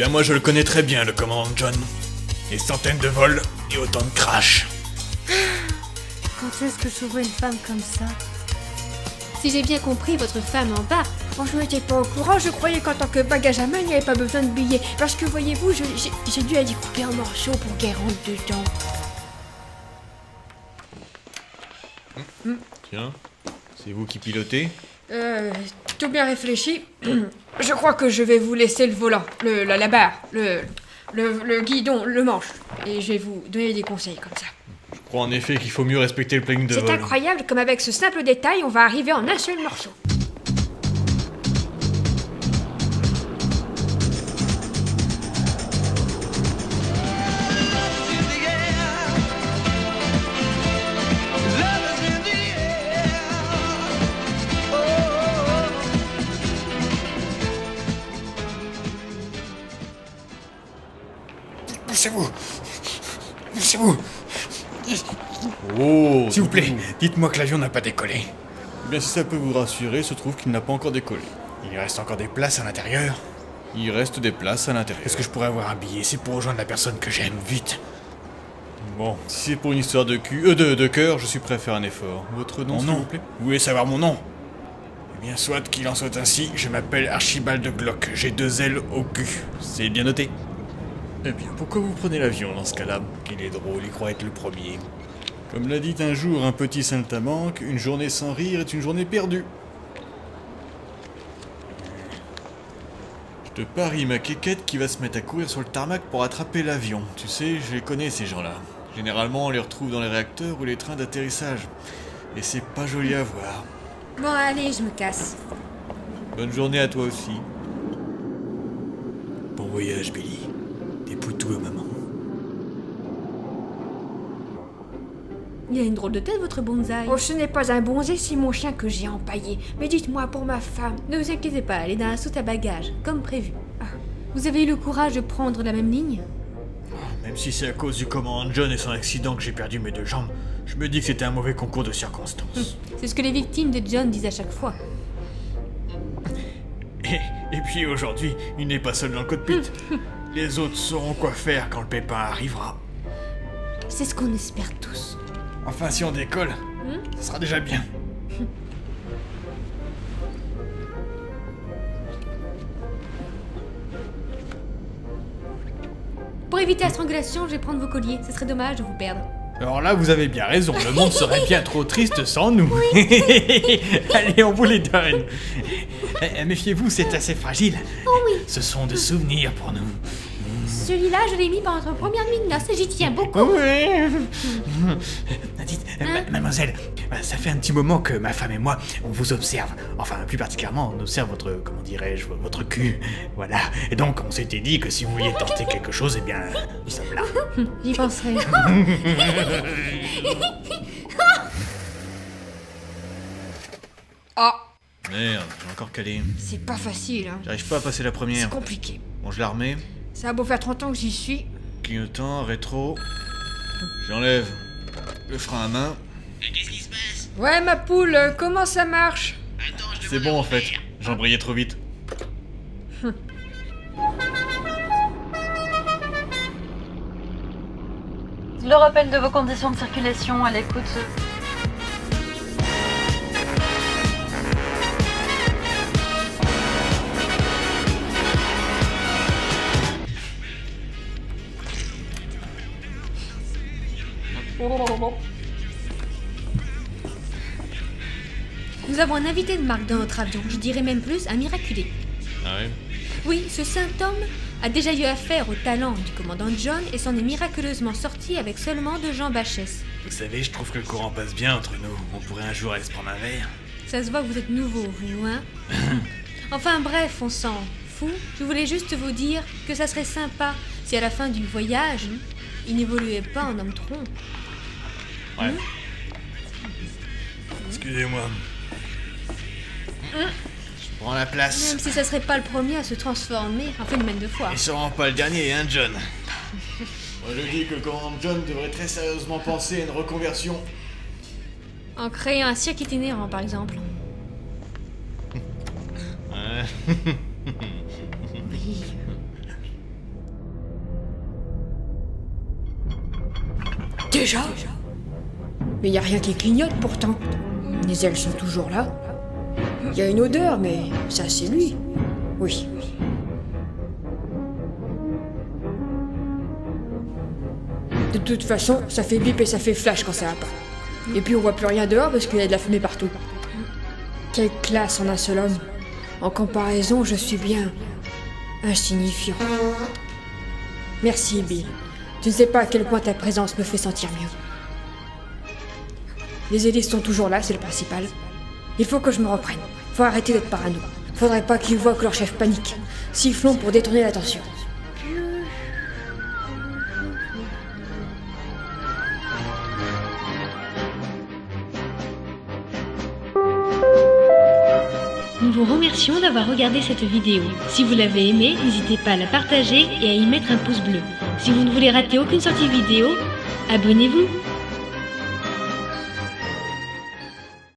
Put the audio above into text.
bien moi je le connais très bien, le commandant John. Des centaines de vols et autant de crash. Quand est-ce que je trouverai une femme comme ça? Si j'ai bien compris, votre femme en bas. Bon, je n'étais pas au courant, je croyais qu'en tant que bagage à main, il n'y avait pas besoin de billets. Parce que voyez-vous, j'ai dû la découper en morceaux pour qu'elle rentre dedans. Tiens, c'est vous qui pilotez? Tout bien réfléchi. Je crois que je vais vous laisser le volant, la barre, le guidon, le manche. Et je vais vous donner des conseils comme ça. Je crois en effet qu'il faut mieux respecter le planning de vol. C'est incroyable comme avec ce simple détail, on va arriver en un seul morceau. Poussez-vous. Poussez-vous. Oh, S'il vous plaît, dites-moi que l'avion n'a pas décollé. Eh bien si ça peut vous rassurer, se trouve qu'il n'a pas encore décollé. Il reste encore des places à l'intérieur. Il reste des places à l'intérieur. Est-ce que je pourrais avoir un billet? C'est pour rejoindre la personne que j'aime, vite. Bon, si c'est pour une histoire de cœur, je suis prêt à faire un effort. Votre nom, Mon s'il nom? vous plaît? Vous voulez savoir mon nom? Eh bien, soit qu'il en soit ainsi, je m'appelle Archibald Glock. J'ai 2 ailes au cul. C'est bien noté. Eh bien, pourquoi vous prenez l'avion dans ce cas-là? Il est drôle, il croit être le premier. Comme l'a dit un jour un petit saltimbanque, une journée sans rire est une journée perdue. Je te parie ma quéquette qui va se mettre à courir sur le tarmac pour attraper l'avion. Tu sais, je les connais ces gens-là. Généralement, on les retrouve dans les réacteurs ou les trains d'atterrissage. Et c'est pas joli à voir. Bon, allez, je me casse. Bonne journée à toi aussi. Bon voyage, Billy. Des poutous à maman. Il a une drôle de tête, votre bonsaï. Oh, ce n'est pas un bonzé, c'est mon chien que j'ai empaillé. Mais dites-moi, pour ma femme... Ne vous inquiétez pas, elle est dans la soute à bagages, comme prévu. Vous avez eu le courage de prendre la même ligne? Même si c'est à cause du commandant John et son accident que j'ai perdu mes 2 jambes, je me dis que c'était un mauvais concours de circonstances. C'est ce que les victimes de John disent à chaque fois. Et puis aujourd'hui, il n'est pas seul dans le cockpit. Les autres sauront quoi faire quand le pépin arrivera. C'est ce qu'on espère tous. Enfin, si on décolle, ça sera déjà bien. Pour éviter la strangulation, je vais prendre vos colliers. Ce serait dommage de vous perdre. Alors là, vous avez bien raison, le monde serait bien trop triste sans nous. Allez, on vous les donne. Méfiez-vous, c'est assez fragile. Oh oui. Ce sont de souvenirs pour nous. Celui-là, je l'ai mis pendant notre première nuit de noces et j'y tiens beaucoup. Oui. Dites, mademoiselle, ça fait un petit moment que ma femme et moi, on vous observe. Enfin, plus particulièrement, on observe votre, comment dirais-je, votre cul. Voilà. Et donc, on s'était dit que si vous vouliez tenter quelque chose, eh bien, nous sommes là. J'y penserai. Ah, Merde, j'ai encore calé. c'est pas facile, hein. J'arrive pas à passer la C'est première. compliqué. Bon, je la remets. Ça a beau faire 30 ans que j'y suis. Clignotant, rétro. J'enlève le frein à main. Qu'est-ce qui se passe? Ouais, ma poule, comment ça marche? Attends, je C'est bon en fait. J'embrayais trop vite. Le rappel de vos conditions de circulation à l'écoute. Nous avons un invité de marque dans notre avion. Je dirais même plus, un miraculé. Ah ouais? Oui, ce saint homme a déjà eu affaire au talent du commandant John et s'en est miraculeusement sorti avec seulement 2 jambes HS. Vous savez, je trouve que le courant passe bien entre nous. On pourrait un jour aller se prendre un verre. Ça se voit que vous êtes nouveau, vous, hein? Enfin bref, on s'en fout. Je voulais juste vous dire que ça serait sympa si à la fin du voyage, il n'évoluait pas en homme tronc. Ouais. Excusez-moi. Je prends la place. Même si ça serait pas le premier à se transformer en phénomène de foi. Et sûrement pas le dernier, hein, John? Moi je dis que le commandant John devrait très sérieusement penser à une reconversion. En créant un cirque itinérant, par exemple. Ouais. Oui. Déjà? Mais y a rien qui clignote pourtant. Les ailes sont toujours là. Y a une odeur, mais ça c'est lui. Oui. De toute façon, ça fait bip et ça fait flash quand ça va pas. Et puis on voit plus rien dehors parce qu'il y a de la fumée partout. Quelle classe en un seul homme. En comparaison, je suis bien insignifiant. Merci, Bill. Tu ne sais pas à quel point ta présence me fait sentir mieux. Les hélices sont toujours là, c'est le principal. Il faut que je me reprenne. Faut arrêter d'être parano. Faudrait pas qu'ils voient que leur chef panique. Sifflons pour détourner l'attention. Nous vous remercions d'avoir regardé cette vidéo. Si vous l'avez aimée, n'hésitez pas à la partager et à y mettre un pouce bleu. Si vous ne voulez rater aucune sortie vidéo, abonnez-vous.